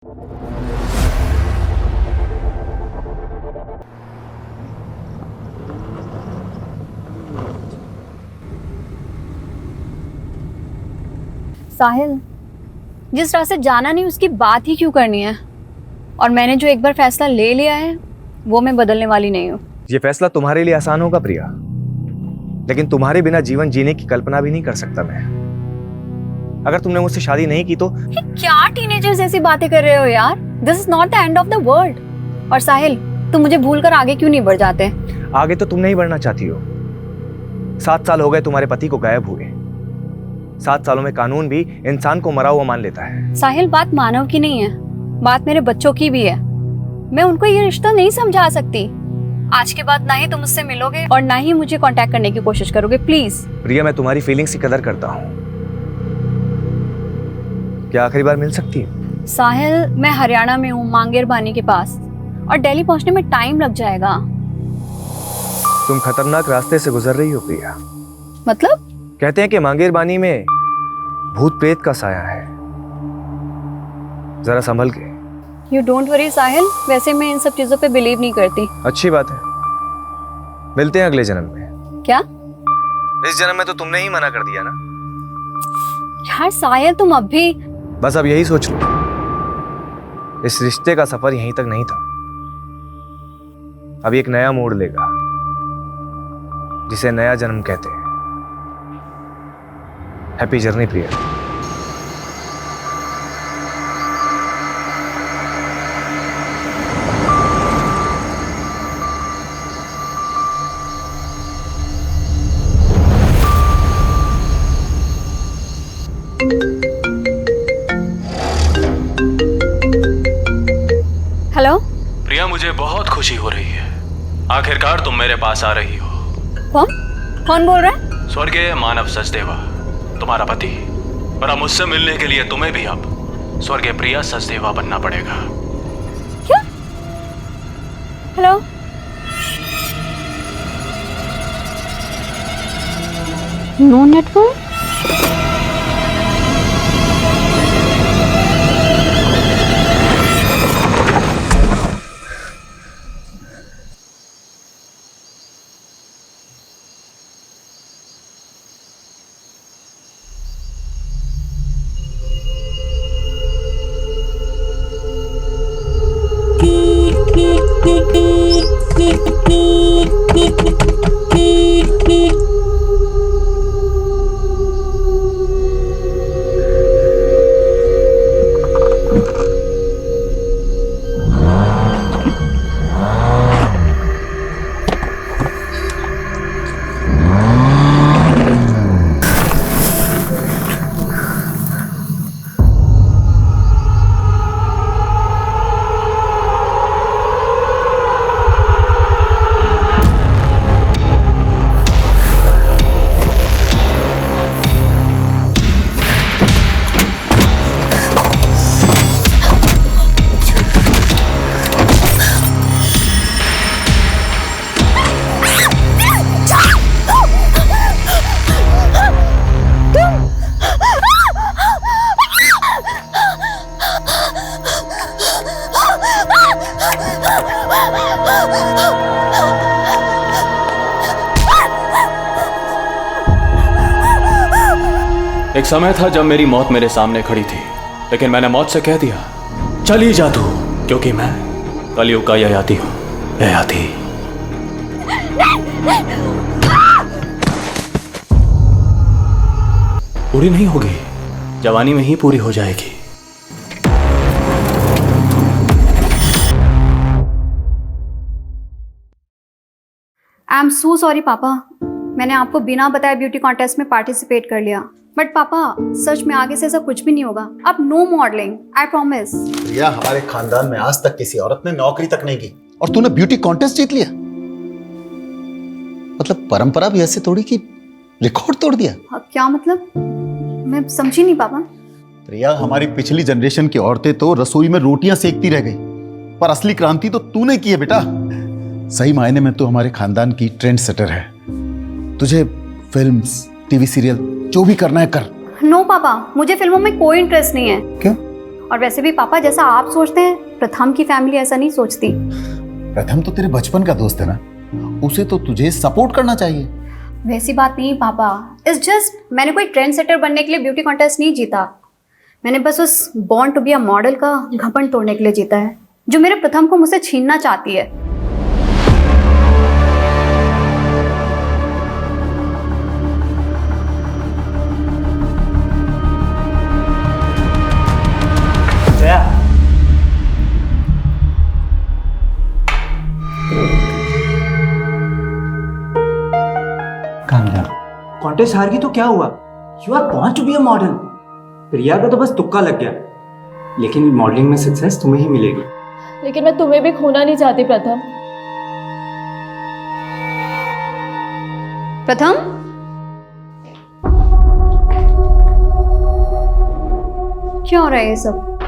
साहिल, जिस रास्ते जाना नहीं उसकी बात ही क्यों करनी है? और मैंने जो एक बार फैसला ले लिया है वो मैं बदलने वाली नहीं हूँ। ये फैसला तुम्हारे लिए आसान होगा प्रिया, लेकिन तुम्हारे बिना जीवन जीने की कल्पना भी नहीं कर सकता मैं। अगर तुमने मुझसे शादी नहीं की तो। ये क्या टीनेजर्स जैसी बातें कर रहे हो यार? This is not the end of the world. और साहिल, तुम मुझे भूलकर आगे क्यों नहीं बढ़ जाते? आगे तो तुम नहीं बढ़ना चाहती हो। 7 साल हो गए तुम्हारे पति को गायब हुए। 7 सालों में कानून भी इंसान को मरा हुआ मान लेता है। साहिल, बात मानव की नहीं है, बात मेरे बच्चों की भी है। मैं उनको ये रिश्ता नहीं समझा सकती। आज के बाद ना ही तुम मुझसे मिलोगे और ना ही मुझे कांटेक्ट करने की कोशिश करोगे, प्लीज। प्रिया, मैं तुम्हारी फीलिंग्स की कदर करता हूँ। क्या आखिरी बार मिल सकती है? साहिल, मैं हरियाणा में हूँ, मांगेर बानी के पास, और दिल्ली पहुँचने में टाइम लग जाएगा। तुम खतरनाक रास्ते से गुजर रही हो प्रिया। मतलब? कहते हैं कि मांगेर बानी में भूत प्रेत का साया है, जरा संभल के। यू डोंट वरी साहिल, वैसे मैं इन सब चीजों पे बिलीव नहीं करती। अच्छी बात है, मिलते हैं अगले जन्म में। क्या? इस जन्म में तो तुमने ही मना कर दिया ना। यार साहिल, तुम अब भी। बस अब यही सोच लो, इस रिश्ते का सफर यहीं तक नहीं था, अब एक नया मोड़ लेगा जिसे नया जन्म कहते हैं। हैप्पी जर्नी प्रिया। हेलो प्रिया, मुझे बहुत खुशी हो रही है, आखिरकार तुम मेरे पास आ रही हो। कौन बोल रहा है? स्वर्गीय मानव सचदेवा, तुम्हारा पति। और अब मुझसे मिलने के लिए तुम्हें भी अब स्वर्गीय प्रिया सचदेवा बनना पड़ेगा। क्या? हेलो? No network? एक समय था जब मेरी मौत मेरे सामने खड़ी थी, लेकिन मैंने मौत से कह दिया, चली जा तू, क्योंकि मैं कलयुग का ययाति हूं। ययाति। पूरी नहीं होगी, जवानी में ही पूरी हो जाएगी। आई एम सो सॉरी पापा, मैंने आपको बिना बताए ब्यूटी कॉन्टेस्ट में पार्टिसिपेट कर लिया। बट पापा, सच में आगे से ऐसा कुछ भी नहीं होगा। अब नो मॉडलिंग, आई प्रॉमिस। प्रिया, हमारे खानदान में आज तक किसी औरत ने नौकरी तक नहीं की और तूने ब्यूटी कॉन्टेस्ट जीत लिया। मतलब परंपरा भी ऐसे तोड़ी कि रिकॉर्ड तोड़ दिया। क्या मतलब? मैं समझी नहीं पापा। प्रिया, हमारी पिछली जनरेशन की औरतें तो रसोई में रोटियां सेकती रह गई, पर असली क्रांति तो तूने की है बेटा। सही मायने में तू हमारे खानदान की ट्रेंड सेटर है। तुझे फिल्म्स, टीवी सीरियल जो भी करना है कर। नो पापा, मुझे फिल्मों में कोई इंटरेस्ट नहीं है। क्यों? और वैसे भी पापा, जैसा आप सोचते हैं, प्रथम की फैमिली ऐसा नहीं सोचती। प्रथम तो तेरे बचपन का दोस्त है ना, उसे तो तुझे सपोर्ट करना चाहिए। वैसी बात नहीं पापा, इट्स जस्ट मैंने कोई ट्रेंड सेटर बनने के लिए ब्यूटी कॉन्टेस्ट नहीं जीता। मैंने बस उस born to be a model का घमंड तोड़ने के लिए जीता है, जो मेरे प्रथम को मुझसे छीनना चाहती है। कॉन्टेस्ट हार गई तो क्या हुआ? You are born to be a model. Priya का तो बस तुक्का लग गया, लेकिन मॉडलिंग में सक्सेस तुम्हें ही मिलेगी। लेकिन मैं तुम्हें भी खोना नहीं चाहती प्रथम। प्रथम, क्या हो रहा है ये सब?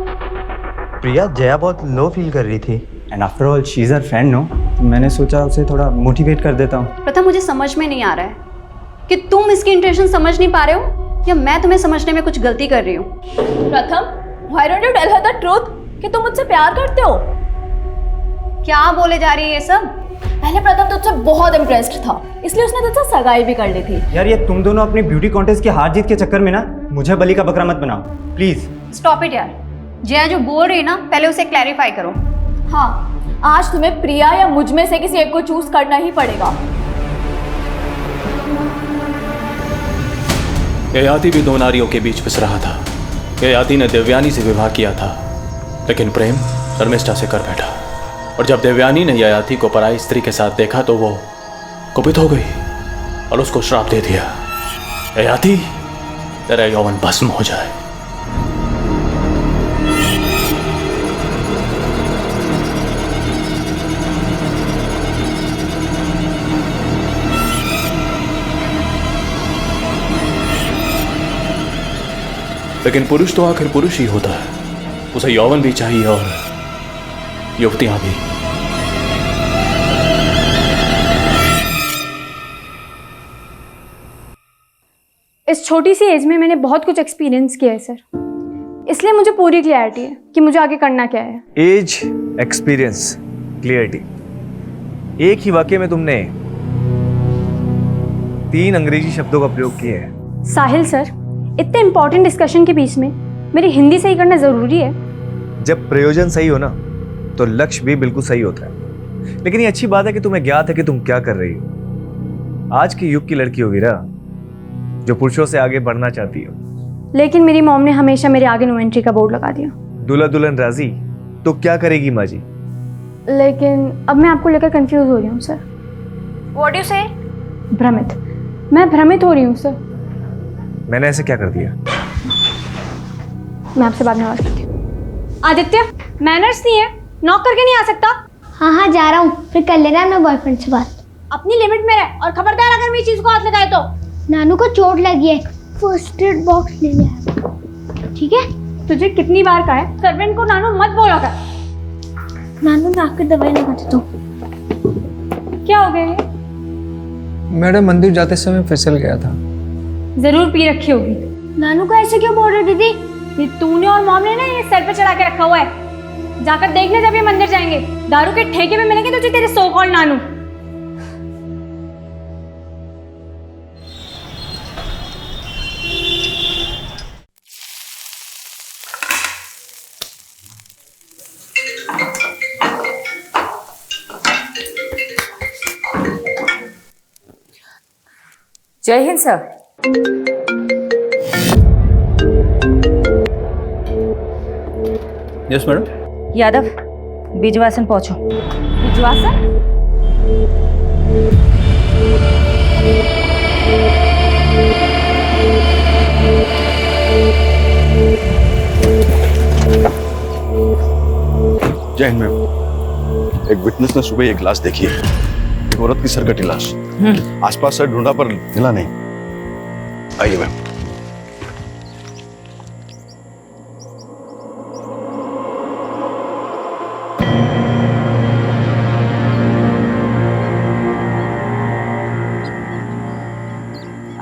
प्रिया, जया बहुत लो फील कर रही थी। And after all she is her friend, no? तो मैंने सोचा उसे थोड़ा मोटिवेट कर देता हूँ। प्रथम, मुझे समझ में नहीं आ रहा है कि तुम इसकी इंटेंशन समझ नहीं पा रहे हो या मैं तुम्हें समझने में कुछ गलती कर रही हूँ। प्रथम, why don't you tell her the truth कि तुम मुझसे प्यार करते हो? क्या बोले जा रही है ये सब? पहले प्रथम तुझसे बहुत इम्प्रेस्ड था, इसलिए उसने तुझसे सगाई भी कर ली थी। यार, ये तुम दोनों अपनी ब्यूटी कॉन्टेस्ट की हार जीत के चक्कर में ना मुझे बलि का बकरा मत बनाओ प्लीज। स्टॉप इट यार। जया जो बोल रही है ना, पहले उसे क्लैरिफाई करो। हाँ, आज तुम्हें प्रिया या मुझ में से किसी एक को चूज करना ही पड़ेगा। ययाति भी दो नारियों के बीच पिस रहा था। ययाति ने देवयानी से विवाह किया था, लेकिन प्रेम शर्मिष्ठा से कर बैठा। और जब देवयानी ने ययाति को पराई स्त्री के साथ देखा तो वो कुपित हो गई और उसको श्राप दे दिया, ययाति, तेरा यौवन भस्म हो जाए। लेकिन पुरुष तो आखिर पुरुष ही होता है, उसे यौवन भी चाहिए और युवतियां भी। इस छोटी सी एज में मैंने बहुत कुछ एक्सपीरियंस किया है सर, इसलिए मुझे पूरी क्लैरिटी है कि मुझे आगे करना क्या है। एज, एक्सपीरियंस, क्लियरिटी, एक ही वाक्य में तुमने 3 अंग्रेजी शब्दों का प्रयोग किया है। साहिल सर, इतने इंपॉर्टेंट डिस्कशन के बीच में मेरी हिंदी सही करना जरूरी है। जब प्रयोजन सही हो ना तो लक्ष्य भी बिल्कुल सही होता है। लेकिन ये अच्छी बात है कि तुम्हें ज्ञात है कि तुम क्या कर रही हो। आज के युग की लड़की हो वीरा, जो पुरुषों से आगे बढ़ना चाहती हो। लेकिन मेरी मॉम ने हमेशा मेरे आगे नो एंट्री का बोर्ड लगा दिया। दूल्हा दुल्हन राजी तो क्या करेगी माँ जी? लेकिन अब मैं आपको लेकर कंफ्यूज हो रही हूँ सर। व्हाट यू से? भ्रमित, मैं भ्रमित हो रही हूँ सर। मैंने ऐसे क्या कर दिया? मैं आपसे बाद में बात करती हूँ। आदित्य, मैनर्स नहीं है, नॉक करके नहीं आ सकता। हाँ जा रहा हूँ, फिर कर लेना अपने बॉयफ्रेंड से बात। अपनी लिमिट में रह और खबरदार अगर मेरी चीज को हाथ लगाए तो। नानू को चोट लगी है, फर्स्ट एड बॉक्स ले लिया, ठीक है? तुझे कितनी बार कहा है सर्वेंट को नानू मत बोला कर। नानू मैं आकर दवाई लगा देता हूँ। क्या हो गया ये? मैडम, मंदिर जाते समय फिसल गया था। जरूर पी रखी होगी। नानू को ऐसे क्यों बोल रहे दीदी? ये तूने और मॉम ने ना ये सर पे चढ़ा के रखा हुआ है। जाकर देखने जब ये मंदिर जाएंगे, दारू के ठेके में मिलेंगे तुझे तेरे सो called Nanu. Jai Hind sir. Yes madam. Yadav, Bijwasan पहुंचो। विश्वासन? जय हिंद मैम। एक विटनेस ने सुबह एक लाश देखी है, एक औरत की सरकटी लाश। आसपास सर ढूंढा पर मिला नहीं। आइए मैम।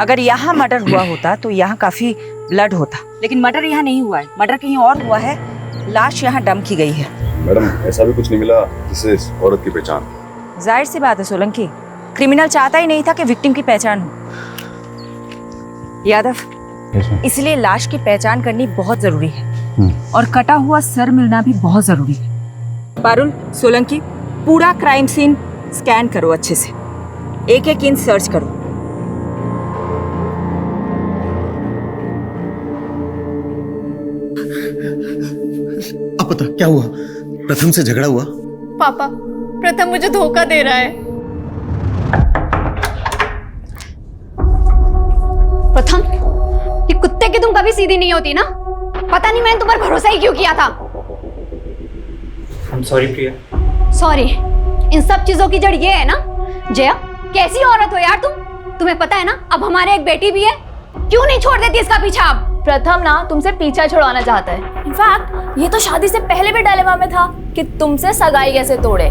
अगर यहाँ मर्डर हुआ होता तो यहाँ काफी ब्लड होता, लेकिन मर्डर यहाँ नहीं हुआ है। मर्डर कहीं और हुआ है लाश यहाँ डंप की गई है। मैडम ऐसा भी कुछ नहीं मिला जिससे इस औरत की पहचान। जाहिर सी बात है सोलंकी, क्रिमिनल चाहता ही नहीं था कि विक्टिम की पहचान हो। यादव, इसलिए लाश की पहचान करनी बहुत जरूरी है और कटा हुआ सर मिलना भी बहुत जरूरी है। पारुल, सोलंकी, पूरा क्राइम सीन स्कैन करो अच्छे से, एक एक इंच सर्च करो। अब बता क्या हुआ? प्रथम से झगड़ा हुआ? पापा, प्रथम मुझे धोखा दे रहा है। प्रथम, ये कुत्ते की तुम कभी सीधी नहीं होती ना। पता नहीं मैंने तुम पर भरोसा ही क्यों किया था। I'm sorry Priya. सॉरी, इन सब चीजों की जड़ ये है ना। जया, कैसी औरत हो यार तुम। तुम्हें पता है ना अब हमारे एक बेटी भी है, क्यों नहीं छोड़ देती इसका पीछा। अब प्रथम ना तुमसे पीछा छुड़वाना चाहता है। इनफैक्ट ये तो शादी से पहले भी डायलेमा में था कि तुमसे सगाई कैसे तोड़े।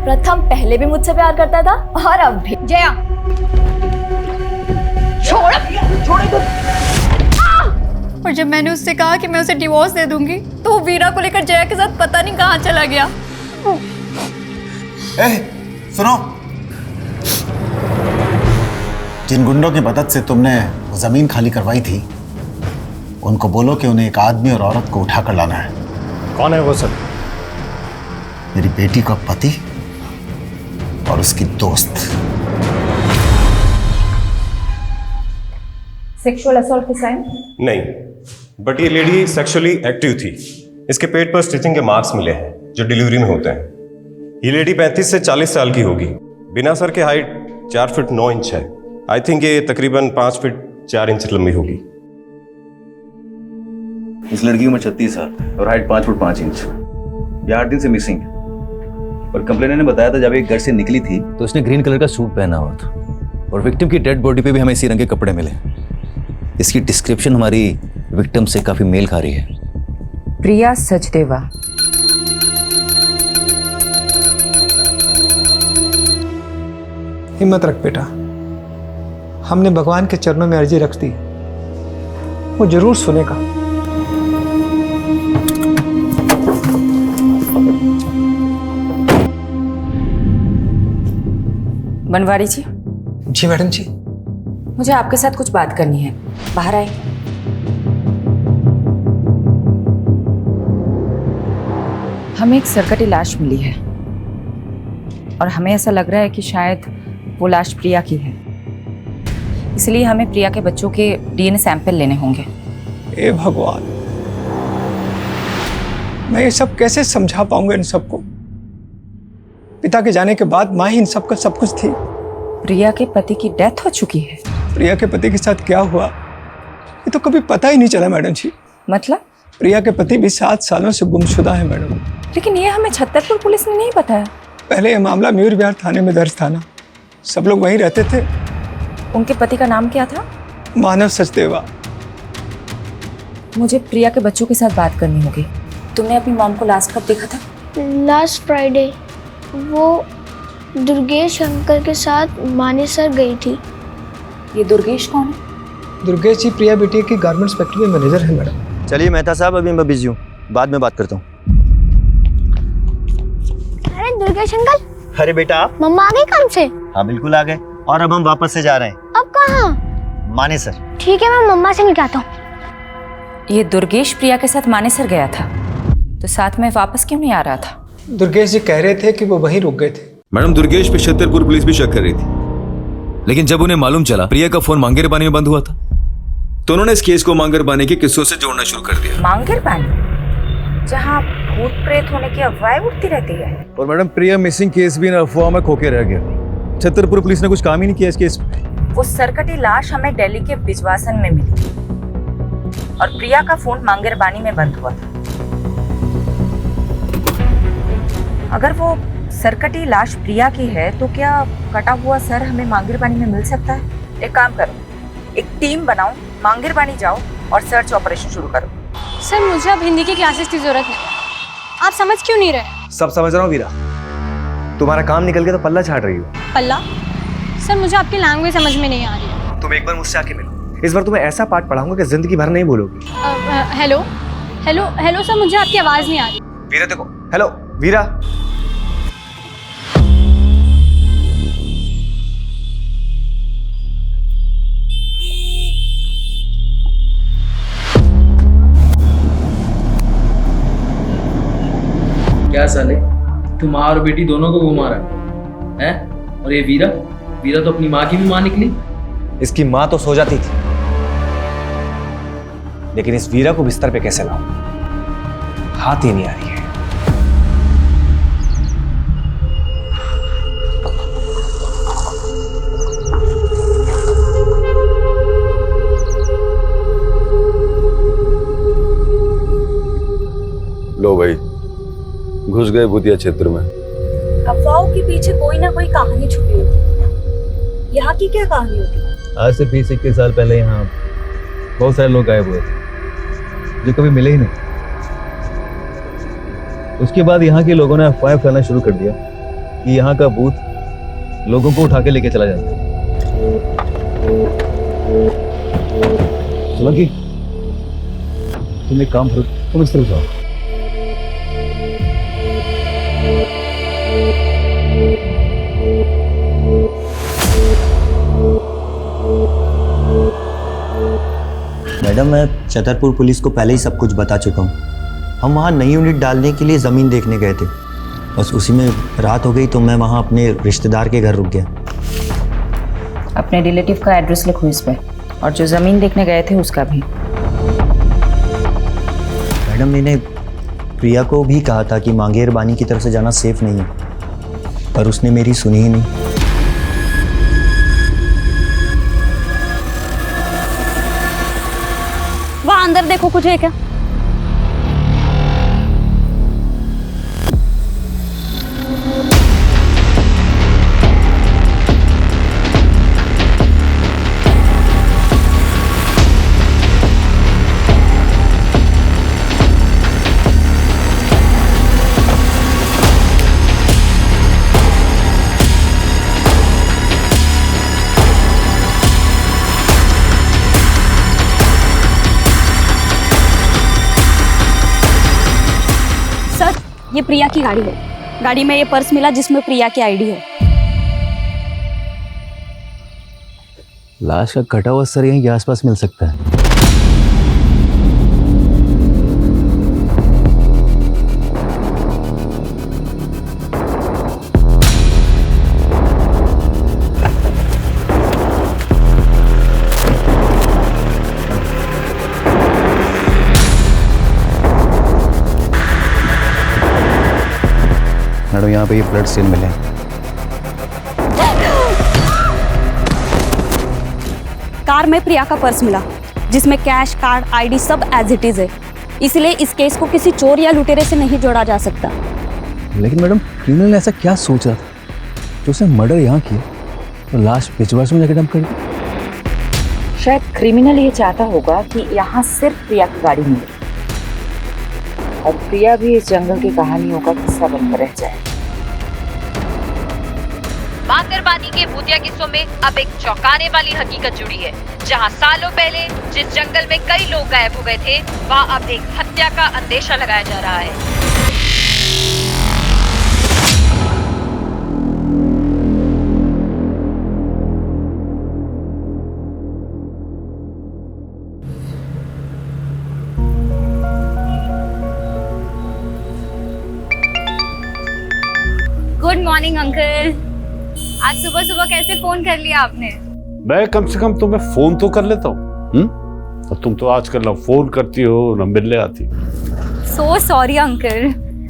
प्रथम पहले भी मुझसे प्यार करता था और अब भी। जया, छोड़। और जब मैंने उससे कहा कि मैं उसे डिवोर्स दे दूंगी तो वो वीरा को लेकर जया के साथ पता नहीं कहाँ चला गया। सुनो, जिन गुंडों की मदद से तुमने वो जमीन खाली करवाई थी, उनको बोलो कि उन्हें एक आदमी और औरत को उठाकर लाना है। कौन है वो सर? मेरी बेटी का पति और उसकी दोस्त। सेक्सुअल असॉल्ट के साइन? नहीं, बट ये लेडी सेक्सुअली एक्टिव थी। इसके पेट पर स्टिचिंग के मार्क्स मिले हैं जो डिलीवरी में होते हैं। ये लेडी 35 से 40 साल की होगी। बिना सर के हाइट 4 फीट 9 इंच है। आई थिंक ये तकरीबन 5 फीट 4 इंच लंबी होगी। इस लड़की की उम्र 36 साल और हाइट 5 फुट 5 इंच। ये 8 दिन से मिसिंग है और कंप्लेनर ने बताया था जब एक घर से निकली थी तो उसने ग्रीन कलर का सूट पहना हुआ था और विक्टिम की डेड बॉडी पे भी हमें इसी रंग के कपड़े मिले। इसकी डिस्क्रिप्शन हमारी विक्टिम से काफी मेल खा रही है। प्रिया सचदेवा। हिम्मत रख बेटा, हमने भगवान के चरणों में अर्जी रख दी, वो जरूर सुनेगा। बनवारी जी। जी मैडम जी। मुझे आपके साथ कुछ बात करनी है, बाहर आए। हमें एक सरकटी लाश मिली है और हमें ऐसा लग रहा है कि शायद वो लाश प्रिया की है, इसलिए हमें प्रिया के बच्चों के डीएनए सैंपल लेने होंगे। ए भगवान, मैं ये सब कैसे समझा पाऊंगा इन सबको? पिता के जाने के बाद माँ ही इन सब का सब कुछ थी। प्रिया के पति की डेथ हो चुकी है। प्रिया के पति के साथ क्या हुआ ये तो कभी पता ही नहीं चला मैडम जी। मतलब? प्रिया के पति भी 7 सालों से गुमशुदा है मैडम। लेकिन ये हमें छतरपुर पुलिस ने नहीं बताया। पहले ये मामला मयूर विहार थाने में दर्ज था ना, सब लोग वहीं रहते थे। उनके पति का नाम क्या था? मानव सचदेवा। मुझे प्रिया के बच्चों के साथ बात करनी होगी। तुमने अपनी मॉम को लास्ट कब देखा था? Last Friday. वो दुर्गेश अंकल के साथ मानेसर गई थी। ये दुर्गेश कौन है? दुर्गेश जी प्रिया बेटी की गारमेंट्स फैक्ट्री में मैनेजर है मैडम। चलिए मेहता साहब, अभी मैं बिजी हूँ, बाद में बात करता हूँ। अरे दुर्गेश अंकल। अरे बेटा, मम्मा आ गई काम से? हाँ बिल्कुल आ गए, और अब हम वापस से जा रहे हैं। अब कहाँ? मानेसर। ठीक है, मैं मम्मा से मिलता हूँ। ये दुर्गेश प्रिया के साथ मानेसर गया था, तो साथ में वापस क्यों नहीं आ रहा था? दुर्गेश जी कह रहे थे कि वो वहीं रुक गए थे। मैडम, दुर्गेश पे छतरपुर पुलिस भी शक कर रही थी, लेकिन जब उन्हें मालूम चला प्रिया का फोन मांगेर पानी में बंद हुआ था, तो उन्होंने इस केस को मांगेर पानी के किस्सों से जोड़ना शुरू कर दिया। मांगेर पानी, जहाँ भूत प्रेत होने की अफवाहें उठती रहती है। और मैडम, प्रिया मिसिंग केस भी इन अफवाह में खोके रह गया। छतरपुर पुलिस ने कुछ काम ही नहीं किया इस केस में। वो सरकटी लाश हमें दिल्ली के बिजवासन में मिली और प्रिया का फोन मांगेर पानी में बंद हुआ था। अगर वो सरकटी लाश प्रिया की है तो क्या कटा हुआ सर हमें मांगेर पानी में मिल सकता है? एक काम करो, एक टीम बनाओ, मांगेर पानी जाओ और सर्च ऑपरेशन शुरू करो। सर मुझे अब हिंदी की क्लासेस की जरूरत है, आप समझ क्यों नहीं रहे? सब समझ रहा हूँ वीरा, तुम्हारा काम निकल गया तो पल्ला छाट रही हो। पल्ला? सर मुझे आपकी लैंग्वेज समझ में नहीं आ रही है। तुम एक बार मुझसे आके मिलो, इस बार तुम्हें ऐसा पाठ पढ़ाऊंगा कि जिंदगी भर नहीं भूलोगी। हेलो, हेलो हेलो सर, मुझे आपकी आवाज़ नहीं आ रही। वीरा देखो, हेलो वीरा। क्या साले, तू माँ और बेटी दोनों को घुमा रहा है? और ये वीरा वीरा तो अपनी माँ की भी माँ निकली। इसकी माँ तो सो जाती थी, लेकिन इस वीरा को बिस्तर पे कैसे लाऊं? हाथ ही नहीं आ रही है। लो भाई, घुस गए भूतिया क्षेत्र में। अफवाहों के पीछे कोई ना कोई कहानी छुपी होती है। यहाँ की क्या कहानी होती है? आज से 20-21 साल पहले यहाँ बहुत सारे लोग गायब हुए थे जो कभी मिले ही नहीं। उसके बाद यहाँ के लोगों ने अफवाह फैलाना शुरू कर दिया कि यहाँ का भूत लोगों को उठा के लेके चला जाता है। सोलंकी, तुम एक काम करो, तुम इस तरफ जाओ। मैडम, मैं छतरपुर पुलिस को पहले ही सब कुछ बता चुका हूँ। हम वहाँ नई यूनिट डालने के लिए ज़मीन देखने गए थे। बस उसी में रात हो गई तो मैं वहाँ अपने रिश्तेदार के घर रुक गया। अपने रिलेटिव का एड्रेस लिखो इस पे, और जो ज़मीन देखने गए थे उसका भी। मैडम, मैंने प्रिया को भी कहा था कि मांगेर बानी की तरफ से जाना सेफ नहीं है, पर उसने मेरी सुनी ही नहीं। वहाँ अंदर देखो, कुछ है क्या? ये प्रिया की गाड़ी है। गाड़ी में ये पर्स मिला जिसमें प्रिया की आईडी है। लाश का कटा हुआ सर यहीं के आसपास मिल सकता है। मैडम, यहाँ पे ये ब्लड स्टेन मिले हैं। कार में प्रिया का पर्स मिला जिसमें कैश, कार्ड, आईडी सब एज इट इज है। इसलिए इस केस को किसी चोर या लुटेरे से नहीं जोड़ा जा सकता। लेकिन मैडम, क्रिमिनल ने ऐसा क्या सोच रहा था जो उसने मर्डर यहाँ किया तो लाश पिछवाड़ में जाकर डंप कर दी? शायद क्रिमिनल ये चाहता होगा कि यहाँ सिर्फ प्रिया की गाड़ी मिले और प्रिया भी इस जंगल की कहानियों का किस्सा बनकर रह जाए। मांगरबानी के भूतिया किस्सों में अब एक चौंकाने वाली हकीकत जुड़ी है। जहां सालों पहले जिस जंगल में कई लोग गायब हो गए थे, वहां अब एक हत्या का अंदेशा लगाया जा रहा है। Good morning uncle. आज सुबह सुबह कैसे फोन कर लिया आपने? मैं कम से कम तुम्हें फोन तो कर लेता हूँ। और तुम तो आजकल ना फोन करती हो ना मिलने आती। सो सॉरी अंकल,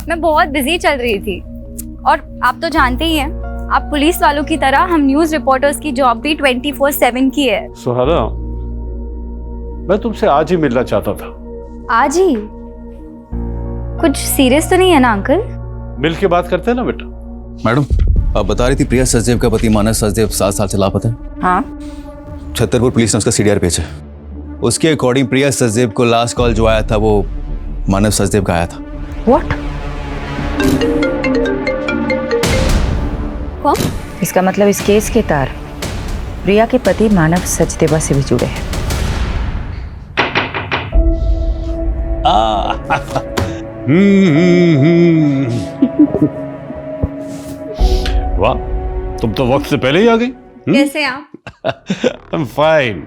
मैं बहुत बिजी चल रही थी। और आप तो जानते ही हैं, आप पुलिस वालों की तरह हम न्यूज रिपोर्टर्स की जॉब भी 24/7 की है। सुहाना, मैं तुमसे आज ही मिलना चाहता था। आज ही? कुछ सीरियस तो नहीं है ना अंकल? मिल के बात करते हैं ना बेटा। मैडम, आप बता रही थी प्रिया सचदेव का पति मानव सचदेव 7 साल से लापता है। हाँ, छतरपुर पुलिस ने उसका सीडीआर भेजा। उसके अकॉर्डिंग प्रिया सचदेव को लास्ट कॉल जो आया था वो मानव सचदेव का आया था। व्हाट? कौन? इसका मतलब इस केस के तार प्रिया के पति मानव सचदेवा से भी जुड़े हैं। वाह, तुम तो वक्त से पहले ही आ गई। कैसे आप? I'm fine.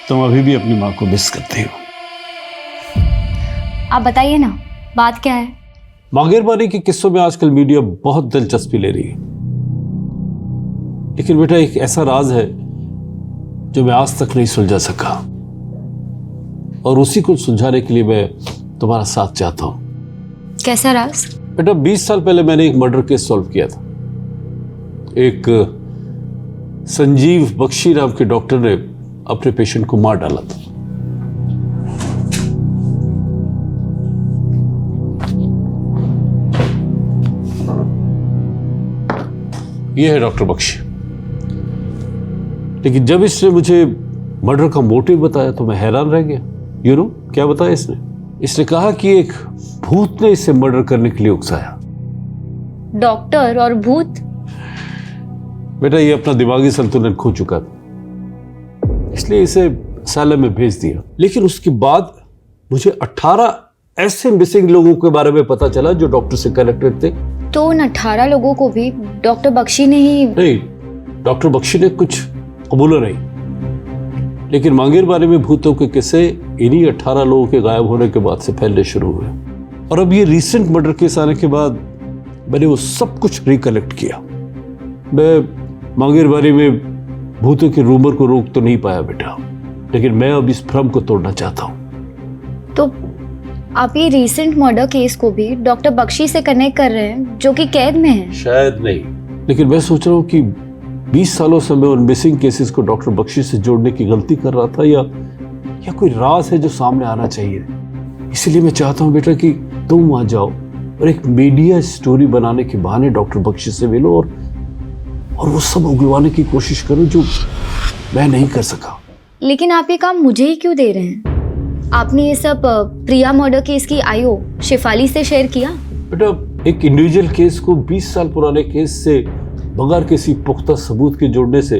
तुम अभी भी अपनी माँ को मिस करती हो। आप बताइए ना, बात क्या है? मांगेरबानी के किस्सों में आजकल मीडिया बहुत दिलचस्पी ले रही है, लेकिन बेटा एक ऐसा राज है जो मैं आज तक नहीं सुलझा सका, और उसी को सुलझाने के लिए मैं तुम्हारा साथ चाहता हूं। कैसा राज? बेटा 20 साल पहले मैंने एक मर्डर केस सॉल्व किया था। एक संजीव बख्शी नाम के डॉक्टर ने अपने पेशेंट को मार डाला था। यह है डॉक्टर बख्शी। लेकिन जब इसने मुझे मर्डर का मोटिव बताया तो मैं हैरान रह गया। यू नो क्या बताया इसने? इसने कहा कि एक भूत ने इसे मर्डर करने के लिए उकसाया। डॉक्टर और भूत? बेटा ये अपना दिमागी संतुलन खो चुका था, इसलिए इसे असylum में भेज दिया। लेकिन उसके बाद मुझे 18 ऐसे मिसिंग लोगों के बारे में पता चला जो डॉक्टर से कनेक्टेड थे। तो उन 18 लोगों को भी डॉक्टर बख्शी ने ही? नहीं, डॉक्टर बख्शी ने कुछ कबूला नहीं, लेकिन मांगेरबानी में भूतों के किस्से इन्हीं 18 लोगों के गायब होने के बाद से फैलने शुरू हुए। और अब ये रिसेंट मर्डर केस आने के बाद मैंने वो सब कुछ रिकलेक्ट किया। मैं मांगेरबानी में भूतों के रूमर को रोक तो नहीं पाया बेटा, लेकिन मैं अब इस भ्रम को तोड़ना चाहता हूं। तो आप ये रिसेंट मर्डर केस को भी डॉक्टर बख्शी से कनेक्ट कर रहे हैं जो कि कैद में है? शायद नहीं, लेकिन मैं सोच रहा हूँ कि 20 सालों से मैं उन मिसिंग केसेस को डॉक्टर बख्शी से जोड़ने की गलती कर रहा था, या कोई राज है जो सामने आना चाहिए। इसलिए मैं चाहता हूँ बेटा कि तुम वहां जाओ और एक मीडिया स्टोरी बनाने के बहाने डॉक्टर बख्शी से मिलो और वो सब उगलवाने की कोशिश करो जो मैं नहीं कर सका। लेकिन आप ये काम मुझे ही क्यों दे रहे हैं? आपने ये सब प्रिया मर्डर केस की आईओ शेफाली से शेयर किया? बेटा एक इंडिविजुअल केस को 20 साल पुराने केस से बगैर किसी पुख्ता सबूत के जोड़ने से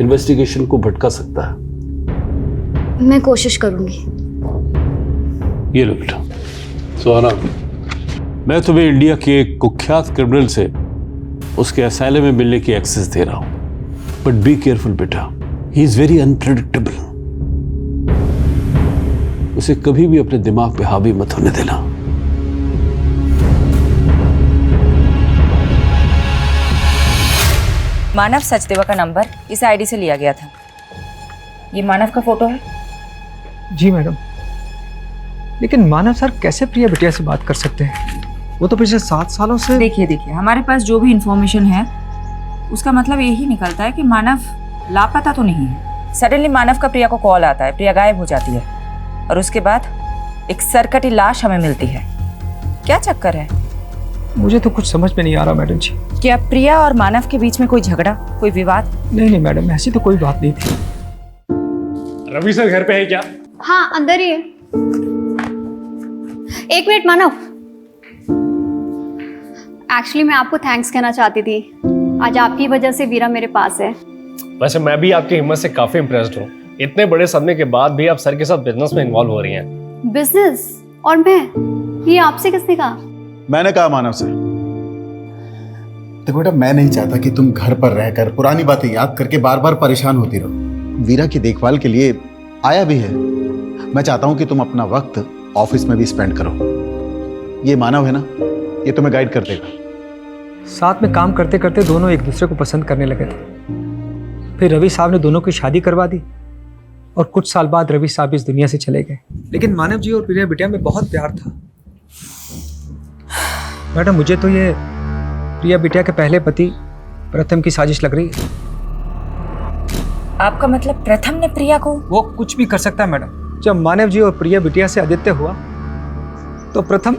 इन्वेस्टिगेशन को भटका सकता है। मैं कोशिश करूंगी। ये लो बेटा सुहाना, मैं तुम्हें इंडिया के एक कुख्यात क्रिमिनल से उसके असylum में मिलने की एक्सेस दे रहा हूं, बट बी केयरफुल बेटा, ही इज वेरी अनप्रेडिक्टेबल। उसे कभी भी अपने दिमाग पे हावी मत होने देना। मानव सचदेवा का नंबर इस आईडी से लिया गया था। ये मानव का फोटो है? जी मैडम, लेकिन मानव सर कैसे प्रिया बिटिया से बात कर सकते हैं? वो तो पिछले 7 सालों से। देखिए हमारे पास जो भी इंफॉर्मेशन है उसका मतलब यही निकलता है कि मानव लापता तो नहीं है। सडनली मानव का प्रिया को कॉल आता है, प्रिया गायब हो जाती है और उसके बाद एक सरकटी लाश हमें मिलती है। क्या चक्कर है? मुझे तो कुछ समझ में नहीं आ रहा मैडम जी। क्या प्रिया और मानव के बीच में कोई झगड़ा, कोई विवाद? नहीं मैडम, ऐसी तो कोई बात नहीं थी। रवि सर घर पे है क्या? हाँ अंदर ही है। एक मिनट मानव, एक्चुअली मैं आपको थैंक्स कहना चाहती थी। आज आपकी वजह से वीरा मेरे पास है। वैसे मैं भी आपकी हिम्मत से काफी इम्प्रेस्ड हूँ। इतने बड़े सदमे के बाद भी आप सर के साथ बिजनेस में इन्वॉल्व हो रही हैं। बिजनेस? और मैं? ये आपसे किसने कहा? मैंने कहा मानव से। देखो बेटा, मैं नहीं चाहता कि तुम घर पर रहकर पुरानी बातें याद करके बार बार परेशान होती रहो। वीरा की देखभाल के लिए आया भी है। मैं चाहता हूं कि तुम अपना वक्त ऑफिस में भी स्पेंड करो। ये मानव है ना, ये तुम्हें गाइड कर देगा। साथ में काम करते करते दोनों एक दूसरे को पसंद करने लगे थे। फिर रवि साहब ने दोनों की शादी करवा दी और कुछ साल बाद रवि साहब इस दुनिया से चले गए। लेकिन मानव जी और प्रिया बिटिया में बहुत प्यार था। मैडम मुझे तो ये प्रिया बिटिया के पहले पति प्रथम की साजिश लग रही है। आपका मतलब प्रथम ने प्रिया को? वो कुछ भी कर सकता है मैडम। जब मानव जी और प्रिया बिटिया से आदित्य हुआ तो प्रथम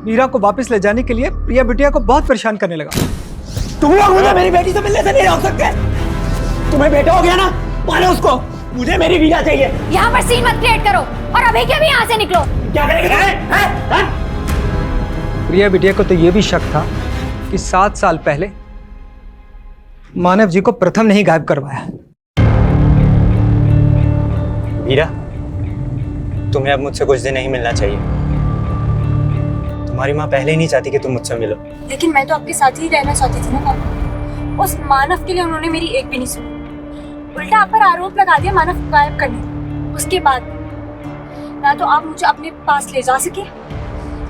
वीरा को वापस ले जाने के लिए प्रिया बिटिया को बहुत परेशान करने लगा। तुम लोग मुझे मेरी बेटी से मिलने से नहीं रोक सकते। तुम्हें बेटा हो गया ना, मारो उसको। मुझे मेरी वीरा चाहिए। यहाँ पर सीन मत क्रिएट करो और अभी के भी यहाँ से निकलो। क्या करेंगे? प्रिया बिटिया को तो यह भी शक था कि 7 साल पहले मानव जी को प्रथम ने ही गायब करवाया। वीरा, तुम्हें अब मुझसे कुछ दिन नहीं मिलना चाहिए। तुम्हारी माँ पहले ही नहीं चाहती कि तुम मुझसे मिलो। लेकिन मैं तो आपके साथ ही रहना चाहती थी ना पापा। उस मानव के लिए उन्होंने मेरी एक भी नहीं सुनी, उल्टा आप पर आरोप लगा दिया मानव को गायब करने। उसके बाद ना तो आप मुझे अपने पास ले जा सके,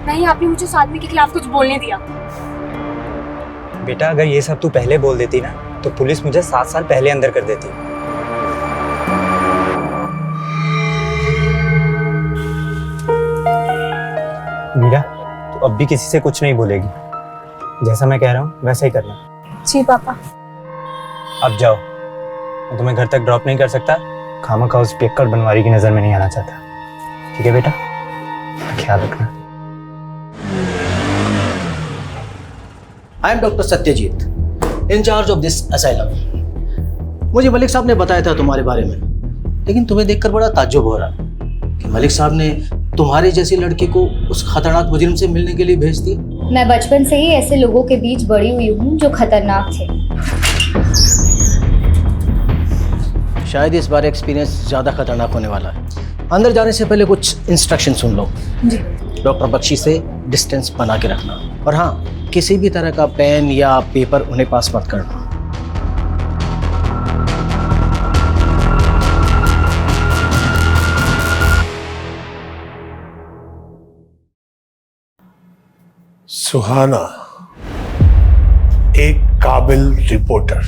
ना ही आपने मुझे उस आदमी के खिलाफ कुछ बोलने दिया। बेटा, अगर ये सब तू पहले बोल देती ना तो पुलिस मुझे 7 साल पहले अंदर कर देती। मीरा, तू अब भी किसी से कुछ नहीं बोलेगी। जैसा मैं कह रहा हूँ वैसा ही करना। जी पापा। अब जाओ, मैं तुम्हें घर तक ड्रॉप नहीं कर सकता। खामखा उस पियक्कड़ बनवारी की नजर में नहीं आना चाहता। ठीक है बेटा, ख्याल रखना। I am doctor Satyajit, in-charge of this asylum. मुझे मलिक साहब ने बताया था तुम्हारे बारे में, लेकिन तुम्हें देखकर बड़ा ताज्जुब हो रहा कि मलिक साहब ने तुम्हारी जैसी लड़की को उस खतरनाक मुजरिम से मिलने के लिए भेज दिया। मैं बचपन से ही ऐसे लोगों के बीच बड़ी हुई हूँ जो खतरनाक थे। शायद इस बार एक्सपीरियंस ज़्यादा खतरनाक होने वाला है। अंदर जाने से पहले कुछ इंस्ट्रक्शन सुन लो। जी। डॉक्टर बख्शी से डिस्टेंस बना के रखना, और हाँ, किसी भी तरह का पेन या पेपर उन्हें पास मत करना। सुहाना एक काबिल रिपोर्टर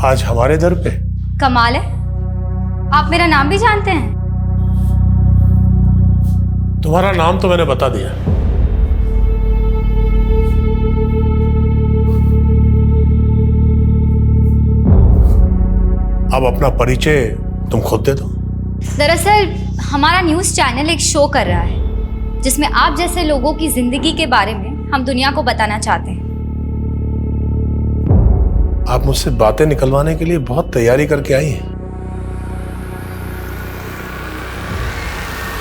आज हमारे दर पे। कमाल है, आप मेरा नाम भी जानते हैं। तुम्हारा नाम तो मैंने बता दिया। अब अपना परिचय तुम खुद दे दो। दरअसल हमारा न्यूज़ चैनल एक शो कर रहा है जिसमें आप जैसे लोगों की जिंदगी के बारे में हम दुनिया को बताना चाहते हैं। आप मुझसे बातें निकलवाने के लिए बहुत तैयारी करके आई हैं।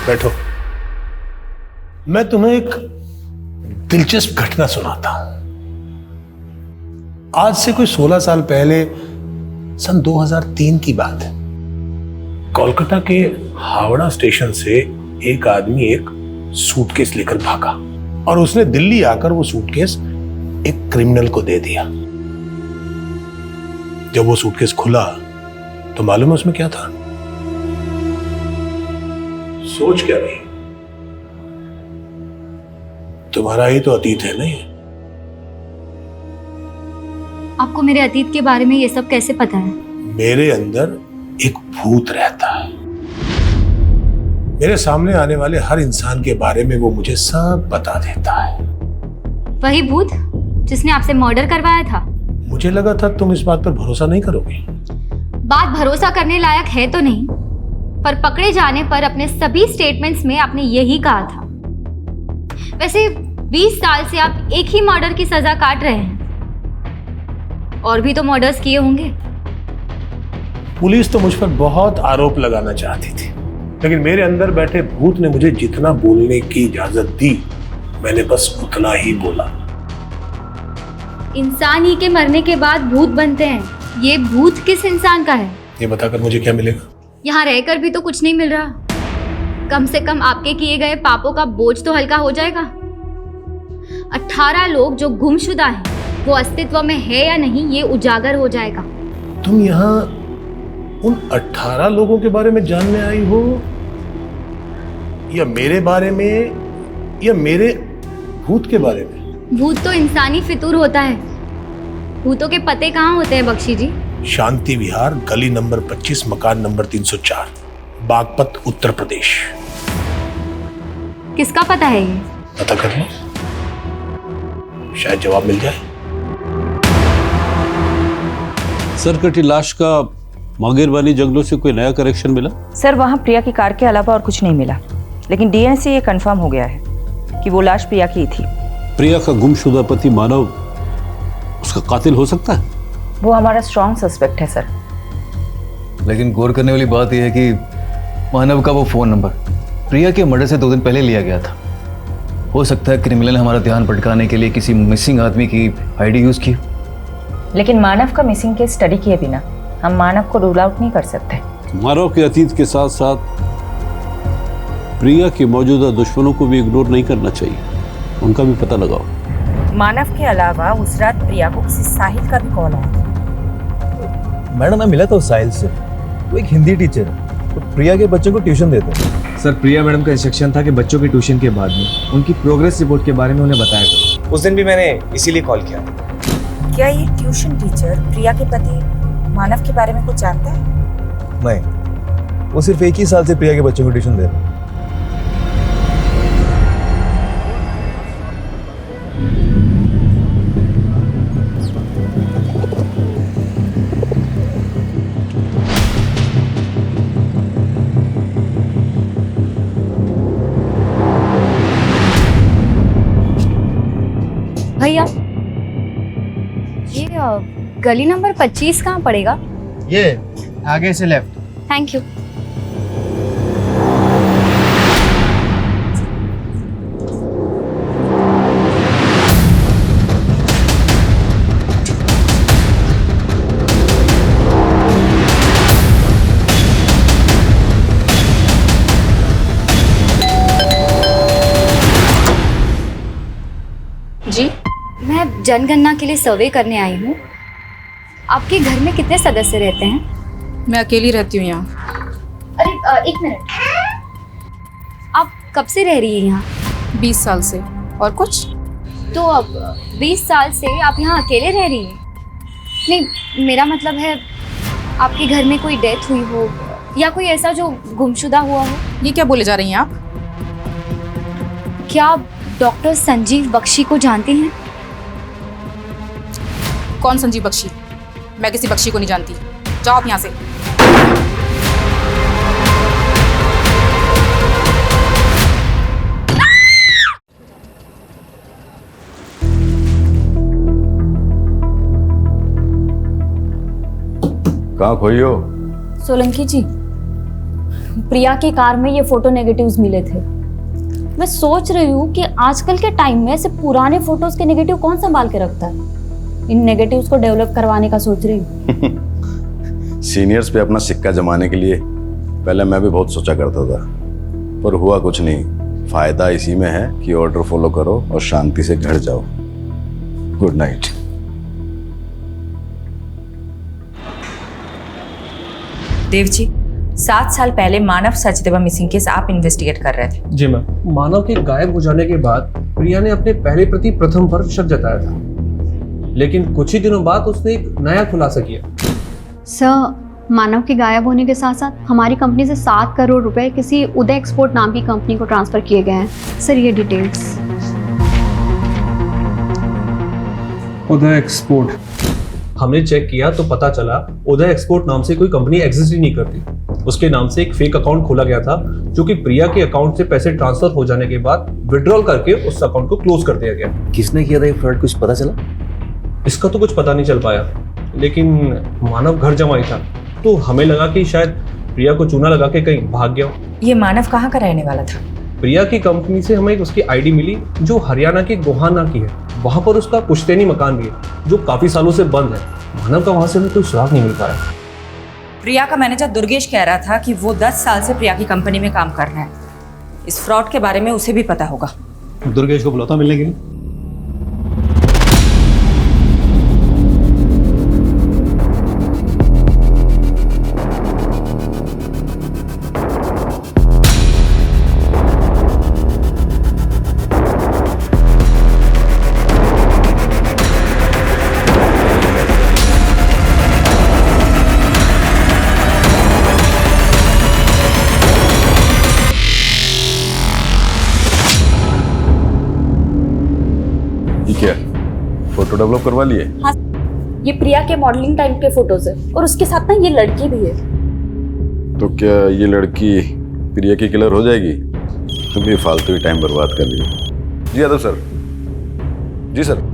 बैठो, मैं तुम्हें एक दिलचस्प घटना सुनाता हूं। आज से कोई 16 साल पहले सन 2003 की बात है। कोलकाता के हावड़ा स्टेशन से एक आदमी एक सूटकेस लेकर भागा और उसने दिल्ली आकर वो सूटकेस एक क्रिमिनल को दे दिया। जब वो सूटकेस खुला तो मालूम है उसमें क्या था? सोच क्या रही? तुम्हारा ही तो अतीत है नहीं? आपको मेरे अतीत के बारे में ये सब कैसे पता है? मेरे अंदर एक भूत रहता है। मेरे सामने आने वाले हर इंसान के बारे में वो मुझे सब बता देता है। वही भूत जिसने आपसे मर्डर करवाया था? मुझे लगा था तुम इस बात पर भरोसा नहीं करोगे। बात भरोसा करने लायक है तो नहीं, पर पकड़े जाने पर अपने सभी स्टेटमेंट्स में आपने यही कहा था। वैसे 20 साल से आप एक ही मर्डर की सजा काट रहे हैं, और भी तो मर्डर्स किए होंगे। पुलिस तो मुझ पर बहुत आरोप लगाना चाहती थी, लेकिन मेरे अंदर बैठे भूत ने मुझे जितना बोलने की इजाजत दी मैंने बस उतना ही बोला। इंसान ही के मरने के बाद भूत बनते हैं, ये भूत किस इंसान का है? ये बताकर मुझे क्या मिलेगा? यहाँ रहकर भी तो कुछ नहीं मिल रहा। कम से कम आपके किए गए पापों का बोझ तो हल्का हो जाएगा। 18 लोग जो गुमशुदा हैं, वो अस्तित्व में है या नहीं ये उजागर हो जाएगा। तुम यहाँ उन 18 लोगों के बारे में जानने आई हो, या मेरे बारे में, या मेरे भूत के बारे में? भूत तो इंसानी फितूर होता है। भूतों के पते कहाँ होते हैं बख्शी जी? शांति विहार, गली नंबर 25, मकान नंबर 304, बागपत, उत्तर प्रदेश। किसका पता है ये? पता कर लो, शायद जवाब मिल जाए। सरकटी लाश का मांगेरवानी जंगलों से कोई नया करेक्शन मिला? सर, वहाँ प्रिया की कार के अलावा और कुछ नहीं मिला, लेकिन डीएनए से ये कंफर्म हो गया है कि वो लाश प्रिया की थी। प्रिया का गुमशुदा पति मानव उसका कातिल हो सकता है? वो हमारा स्ट्रॉन्ग सस्पेक्ट है सर। लेकिन गौर करने वाली बात यह है कि मानव का वो फोन नंबर प्रिया के मर्डर से 2 दिन पहले लिया गया था। हो सकता है क्रिमिनल ने हमारा ध्यान भटकाने के लिए किसी मिसिंग आदमी की आईडी यूज की। लेकिन मानव का मिसिंग केस स्टडी किए बिना हम मानव को रूल आउट नहीं कर सकते। मानव के अतीत के साथ साथ प्रिया के मौजूदा दुश्मनों को भी इग्नोर नहीं करना चाहिए, उनका भी पता लगाओ। मानव के अलावा उस रात प्रिया को किसी साहिल का भी कॉल आया। मैडम मैं मिला था उस साहिल से, वो एक हिंदी टीचर है, तो प्रिया के बच्चों को ट्यूशन देते हैं। सर प्रिया मैडम का इंस्ट्रक्शन था कि बच्चों के ट्यूशन के बाद में उनकी प्रोग्रेस रिपोर्ट के बारे में उन्हें बताया करो। उस दिन भी मैंने इसीलिए कॉल किया था। क्या ये ट्यूशन टीचर प्रिया के पति मानव के बारे में कुछ जानता है? नहीं, वो सिर्फ एक ही साल से प्रिया के बच्चों को ट्यूशन दे रहे हैं। भैया ये गली नंबर 25 कहाँ पड़ेगा? ये आगे से लेफ्ट। Thank you. जी, मैं जनगणना के लिए सर्वे करने आई हूँ। आपके घर में कितने सदस्य रहते हैं? मैं अकेली रहती हूँ यहाँ। अरे एक मिनट, आप कब से रह रही हैं यहाँ? 20 साल से। और कुछ? तो अब 20 साल से आप यहाँ अकेले रह रही हैं? नहीं, मेरा मतलब है आपके घर में कोई डेथ हुई हो या कोई ऐसा जो गुमशुदा हुआ हो। ये क्या बोले जा रही हैं आप? क्या आप डॉक्टर संजीव बख्शी को जानती हैं? कौन संजीव बख्शी? मैं किसी बख्शी को नहीं जानती। जाओ आप यहाँ से। कहाँ खोई हो? सोलंकी जी, प्रिया की कार में ये फोटो नेगेटिव्स मिले थे। मैं सोच रही हूँ कि आजकल के टाइम में सिर्फ पुराने फोटोज के नेगेटिव कौन संभाल के रखता है। इन नेगेटिव्स को डेवलप करवाने का सोच रही हूँ। सीनियर्स पे अपना सिक्का जमाने के लिए पहले मैं भी बहुत सोचा करता था, पर हुआ कुछ नहीं। फायदा इसी में है कि ऑर्डर फॉलो करो और शांति से घर जाओ। Good night. देव जी, 7 साल पहले मानव सचदेवा मिसिंग केस आप इन्वेस्टिगेट कर रहे थे। जी मैम। मानव के गायब हो जाने के बाद प्रिया ने अपने पहले प्रति प्रथम पर शक जताया था, लेकिन कुछ ही दिनों बाद उसने एक नया खुलासा किया। सर, मानव के गायब होने के साथ साथ हमारी कंपनी से 7 करोड़ रुपए किसी उदय एक्सपोर्ट नाम की कंपनी को ट्रांसफर किए गए हैं। सर ये डिटेल्स। उदय एक्सपोर्ट, हमने चेक किया तो पता चला उदय एक्सपोर्ट नाम से कोई कंपनी एग्जिस्ट ही नहीं करती। उसके नाम से एक फेक अकाउंट खोला गया था, जो कि प्रिया के अकाउंट से पैसे ट्रांसफर हो जाने के बाद विड्रॉल करके उस अकाउंट को क्लोज कर दिया गया। किसने किया था ये फ्रॉड, कुछ पता चला? इसका तो कुछ पता नहीं चल पाया, लेकिन मानव घर जमाई था, तो हमें लगा कि शायद प्रिया को चूना लगा के कहीं भाग गया। ये मानव कहाँ का रहने वाला था? प्रिया की कंपनी से हमें उसकी आईडी मिली जो हरियाणा के गोहाना की है। वहां पर उसका पुश्तैनी मकान भी है जो काफी सालों से बंद है। मानव का वहां से हमें कोई सुराग नहीं मिल पाया। प्रिया का मैनेजर दुर्गेश कह रहा था कि वो 10 साल से प्रिया की कंपनी में काम कर रहा है। इस फ्रॉड के बारे में उसे भी पता होगा। दुर्गेश को बुलाता मिलने के लिए। क्या फोटो डेवलप करवा लिए? हाँ, ये प्रिया के मॉडलिंग टाइम के फोटोज है और उसके साथ ना ये लड़की भी है। तो क्या ये लड़की प्रिया की किलर हो जाएगी? तुम भी फालतू ही टाइम बर्बाद कर लिए। जी यादव सर। जी सर।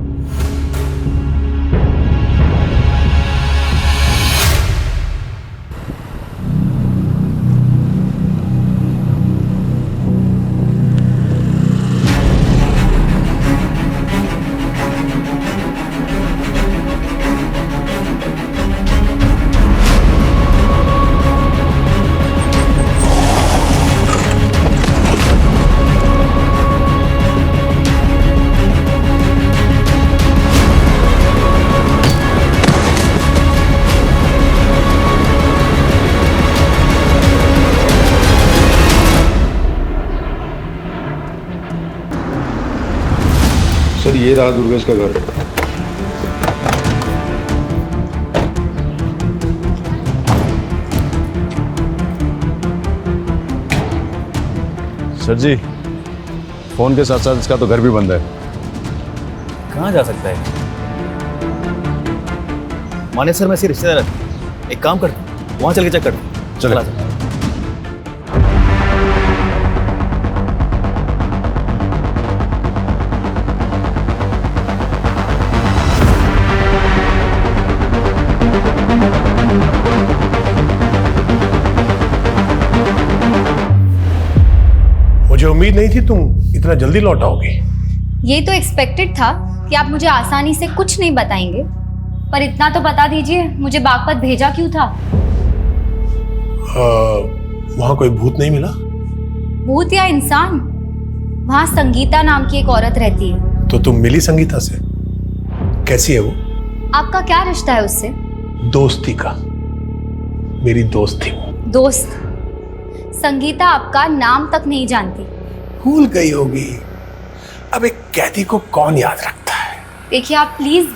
सर ये रहा दुर्गेश का घर। सर जी, फोन के साथ साथ इसका तो घर भी बंद है। कहाँ जा सकता है? माने सर, मैं इसके रिश्तेदार है। एक काम करता हूँ, वहाँ चल के चेक करता हूँ। चला मुझे उम्मीद नहीं थी तुम इतना जल्दी लौट आओगी। ये तो एक्सपेक्टेड था कि आप मुझे आसानी से कुछ नहीं बताएंगे, पर इतना तो बता दीजिए मुझे बागपत भेजा क्यों था? वहां कोई भूत नहीं मिला? भूत या इंसान? वहां संगीता नाम की एक औरत रहती है। तो तुम मिली संगीता से? कैसी है वो? आपका क्या रिश्ता है उससे? दोस्ती का। मेरी दोस्त थी वो। दोस्त? संगीता आपका नाम तक नहीं जानती। भूल गई होगी। अब एक कैदी को कौन याद रखता है? देखिए आप प्लीज।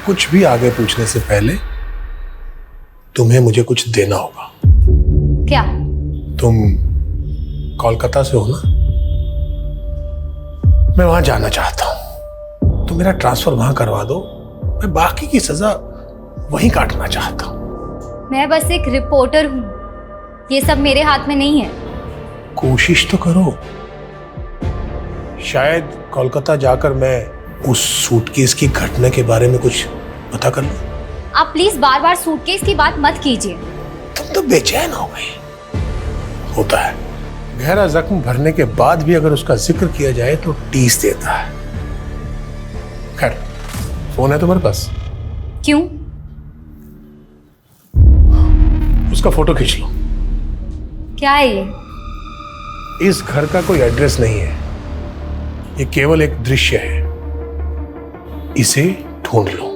कुछ भी आगे पूछने से पहले तुम्हें मुझे कुछ देना होगा। क्या? तुम कोलकाता से हो ना? मैं वहां जाना चाहता हूं। तुम मेरा ट्रांसफर वहां करवा दो। मैं बाकी की सजा वहीं काटना चाहता हूं। मैं बस एक रिपोर्टर हूं, ये सब मेरे हाथ में नहीं है। कोशिश तो करो। शायद कोलकाता जाकर मैं उस सूटकेस की घटना के बारे में कुछ पता कर लूं। आप प्लीज बार बार सूटकेस की बात मत कीजिए। तुम तो बेचैन हो गई। होता है, गहरा जख्म भरने के बाद भी अगर उसका जिक्र किया जाए तो टीस देता है। खैर, फोन है तुम्हारे पास? क्यों? उसका फोटो खींच लो। क्या है ये? इस घर का कोई एड्रेस नहीं है, ये केवल एक दृश्य है। इसे ढूंढ लो।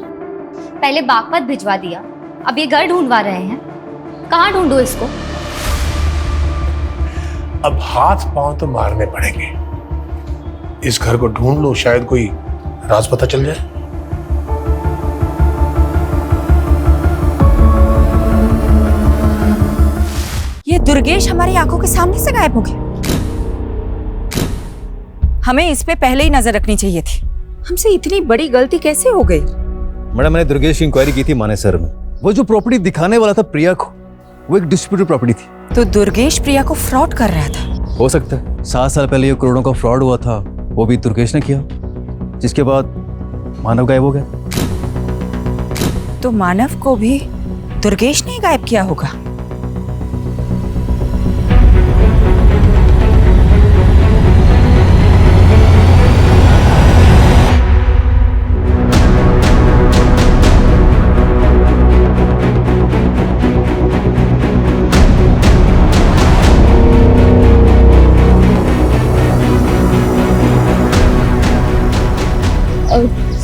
पहले बागपत भिजवा दिया, अब ये घर ढूंढवा रहे हैं। कहाँ ढूंढूं इसको? अब हाथ पांव तो मारने पड़ेंगे। इस घर को ढूंढ लो, शायद कोई राज पता चल जाए। ये दुर्गेश हमारी आंखों के सामने से गायब हो गया। हमें इस पे पहले ही नजर रखनी चाहिए थी। हमसे इतनी बड़ी गलती कैसे हो गई? मैडम, मैंने दुर्गेश की इंक्वायरी की थी माने सर में। वो जो प्रॉपर्टी दिखाने वाला था प्रिया को, वो एक डिस्प्यूटेड प्रॉपर्टी थी। तो दुर्गेश प्रिया को फ्रॉड कर रहा था? हो सकता है 7 साल पहले ये करोड़ों का फ्रॉड हुआ था, वो भी दुर्गेश ने किया, जिसके बाद मानव गायब हो गया। तो मानव को भी दुर्गेश ने ही गायब किया होगा।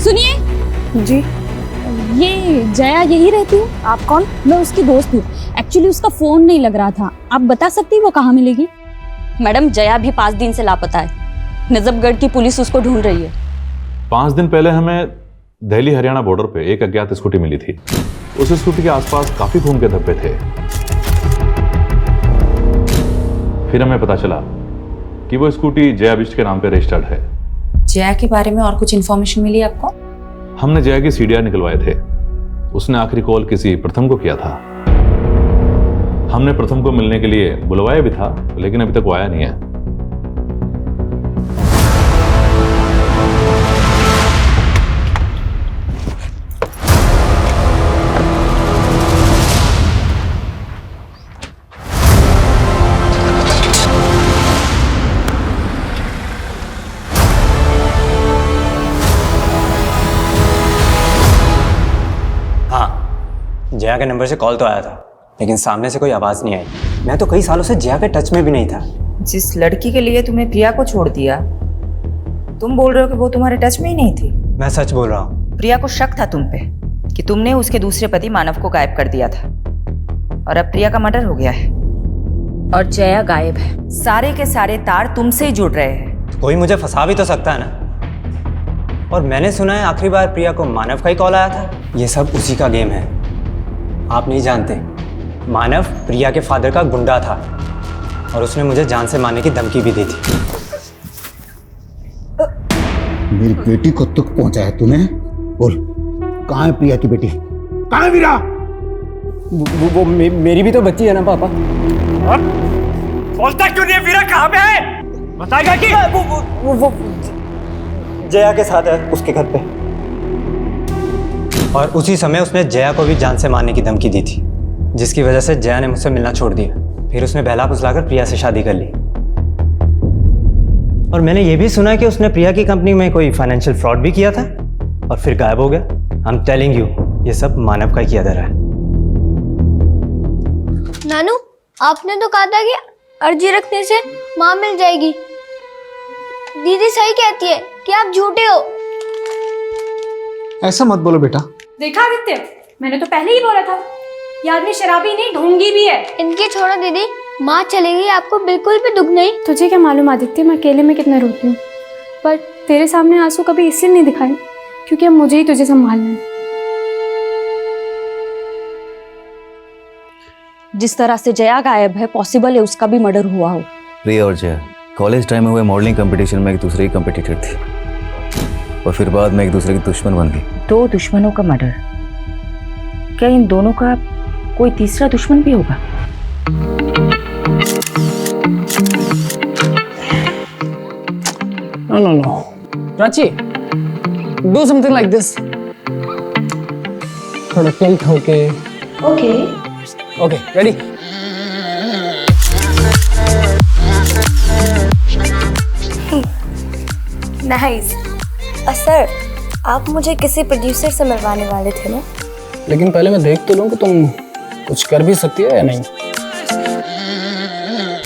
सुनिए जी, ये जया यही रहती है? आप कौन? मैं उसकी दोस्त हूँ। एक्चुअली उसका फोन नहीं लग रहा था। आप बता सकती हैं वो कहाँ मिलेगी? मैडम, जया भी 5 दिन से लापता है। नजफगढ़ की पुलिस उसको ढूंढ रही है। 5 दिन पहले हमें दिल्ली हरियाणा बॉर्डर पे एक अज्ञात स्कूटी मिली थी। उस स्कूटी के आसपास काफी खून के धब्बे थे। फिर हमें पता चला कि वो स्कूटी जया बिष्ट के नाम पे रजिस्टर्ड है। जया के बारे में और कुछ इन्फॉर्मेशन मिली आपको? हमने जया की सीडीआर निकलवाए थे। उसने आखिरी कॉल किसी प्रथम को किया था। हमने प्रथम को मिलने के लिए बुलवाया भी था, लेकिन अभी तक वो आया नहीं है। जया के नंबर से कॉल तो आया था, लेकिन सामने से कोई आवाज़ नहीं आई। मैं तो कई सालों से जया के टच में भी नहीं था। जिस लड़की के लिए तुम्हें प्रिया को छोड़ दिया, तुम बोल रहे हो कि वो तुम्हारे टच में ही नहीं थी? मैं सच बोल रहा हूँ। प्रिया को शक था तुम पे कि तुमने उसके दूसरे पति मानव को गायब कर दिया था, और अब प्रिया का मर्डर हो गया है और जया गायब है। सारे के सारे तार तुमसे ही जुड़ रहे हैं। कोई मुझे फंसा भी तो सकता है ना। और मैंने सुना है आखिरी बार प्रिया को मानव का ही कॉल आया था। ये सब उसी का गेम है, आप नहीं जानते। मानव प्रिया के फादर का गुंडा था और उसने मुझे जान से मारने की धमकी भी दी थी। मेरी बेटी को दुख पहुंचा है तूने? बोल, कहाँ है प्रिया की बेटी? कहाँ है वीरा? वो मेरी भी तो बच्ची है ना पापा। बोलता क्यों नहीं है? वीरा कहाँ पे है? बताएगा कि वो जया के साथ है उसके घर पे, और उसी समय उसने जया को भी जान से मारने की धमकी दी थी, जिसकी वजह से जया ने मुझसे मिलना छोड़ दिया। फिर उसने बहला फुसलाकर प्रिया से शादी कर ली। और मैंने ये भी सुना कि उसने प्रिया की कंपनी में कोई फाइनेंशियल फ्रॉड भी किया था और फिर गायब हो गया। आई एम टेलिंग यू, ये सब मानव का किया जा रहा है। नानू, आपने तो कहा था कि अर्जी रखने से माँ मिल जाएगी। दीदी सही कहती है कि आप झूठे हो। ऐसा मत बोलो बेटा। देखा आदित्य, मैंने तो पहले ही बोला था, ये आदमी शराबी नहीं ढोंगी भी है। इनके छोड़ो दीदी, माँ चलेगी, आपको बिल्कुल भी दुख नहीं। तुझे क्या मालूम आदित्य, मैं अकेले में कितना रोती हूँ, पर तेरे सामने आंसू कभी इसलिए नहीं दिखाए क्योंकि अब मुझे ही तुझे संभालना है। जिस तरह से जया गायब है, पॉसिबल है उसका भी मर्डर हुआ हो। प्रिया और जया कॉलेज टाइम में हुए मॉडलिंग कंपटीशन में एक दूसरे की कंपटीटर थी और फिर बाद में एक दूसरे की दुश्मन बन गई। 2 दुश्मनों का मर्डर, क्या इन दोनों का कोई तीसरा दुश्मन भी होगा? No. Prachi, do something like this. थोड़ा टिल्ट होके। Okay, ready? नाइस। सर, आप मुझे किसी प्रोड्यूसर से मिलवाने वाले थे ना? लेकिन पहले मैं देख तो लूं कि तुम कुछ कर भी सकती हो या नहीं।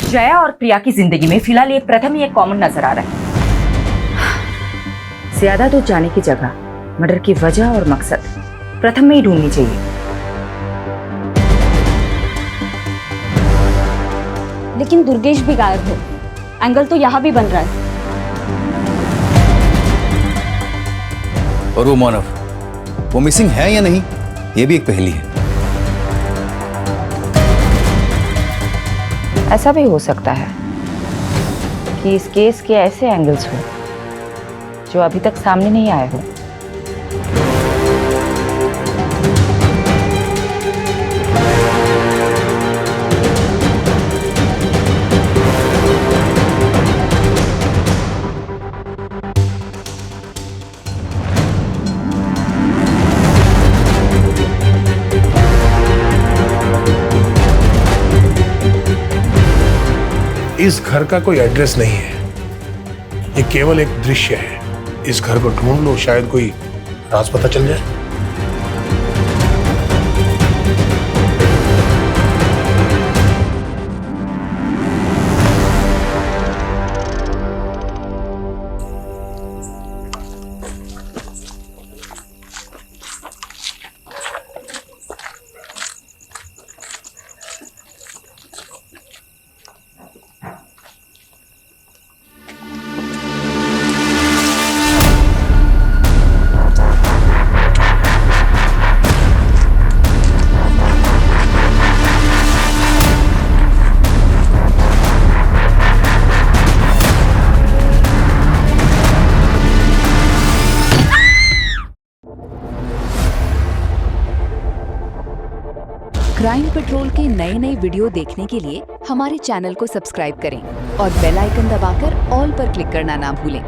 जया और प्रिया की जिंदगी में फिलहाल ये प्रथम ही एक कॉमन नजर आ रहा है। ज्यादा दूर जाने की जगह मर्डर की वजह और मकसद प्रथम में ही ढूंढनी चाहिए। लेकिन दुर्गेश भी गायब है, एंगल तो यहाँ भी बन रहा है। और वो मानव, वो मिसिंग है या नहीं, ये भी एक पहेली है। ऐसा भी हो सकता है कि इस केस के ऐसे एंगल्स हो जो अभी तक सामने नहीं आए हो। इस घर का कोई एड्रेस नहीं है, ये केवल एक दृश्य है। इस घर को ढूंढ लो, शायद कोई राज पता चल जाए। क्राइम पेट्रोल के नए वीडियो देखने के लिए हमारे चैनल को सब्सक्राइब करें और बेल आइकन दबाकर ऑल पर क्लिक करना ना भूलें।